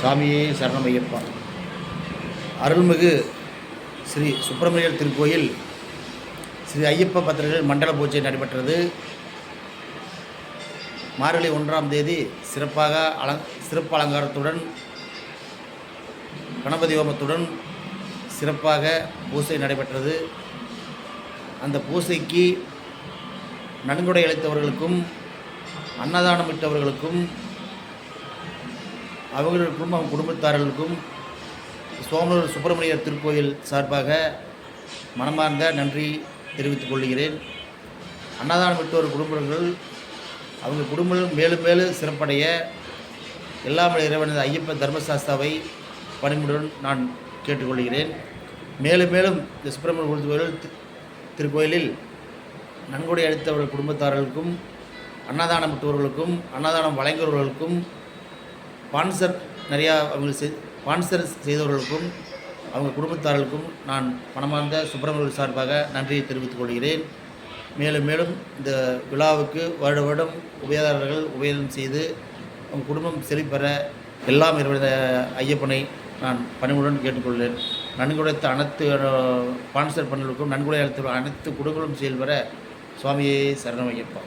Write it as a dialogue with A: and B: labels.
A: சாமியே சரணம் ஐயப்பா. அருள்மிகு ஸ்ரீ சுப்பிரமணியர் திருக்கோயில் ஸ்ரீ ஐயப்ப பத்திரர்கள் மண்டல பூஜை நடைபெற்றது. மார்கழி 1ஆம் தேதி சிறப்பு அலங்காரத்துடன் கணபதி ஹோமத்துடன் சிறப்பாக பூஜை நடைபெற்றது. அந்த பூஜைக்கு நன்கொடை அளித்தவர்களுக்கும் அன்னதானம் இட்டவர்களுக்கும் அவர்களுக்கும் அவங்க குடும்பத்தாரர்களுக்கும் சோமனூர் சுப்பிரமணியர் திருக்கோயில் சார்பாக மனமார்ந்த நன்றி தெரிவித்துக் கொள்கிறேன். அன்னதானம் இட்டவர் குடும்பங்கள் அவங்க குடும்பங்கள் மேலும் மேலும் சிறப்படைய எல்லாம் இறைவனது ஐயப்ப தர்மசாஸ்தாவை பணிமுடன் நான் கேட்டுக்கொள்கிறேன். மேலும் மேலும் இந்த சுப்பிரமணியர் திருக்கோயிலில் நன்கொடை அளித்தவர்கள் குடும்பத்தாரர்களுக்கும் அன்னதானம் இட்டவர்களுக்கும் அன்னதானம் வழங்கியவர்களுக்கும் ஸ்பான்சர் நிறையா ஸ்பான்சர் செய்தவர்களுக்கும் அவங்க குடும்பத்தார்களுக்கும் நான் மனமார்ந்த சுப்பிரமணியர் சார்பாக நன்றியை தெரிவித்துக் கொள்கிறேன். மேலும் மேலும் இந்த விழாவுக்கு வருடம் உபயதாரர்கள் உபயோகம் செய்து அவங்க குடும்பம் செழிப்பெற எல்லாம் ஐயப்பனை நான் பணிவுடன் கேட்டுக்கொள்கிறேன். நன்கொடைத்த அனைத்து ஸ்பான்சர் பண்ணலுக்கும் நன்கொடை அளித்த அனைத்து குடும்பங்களும் செயல்பெற சுவாமியே சரணம் ஐயப்பா.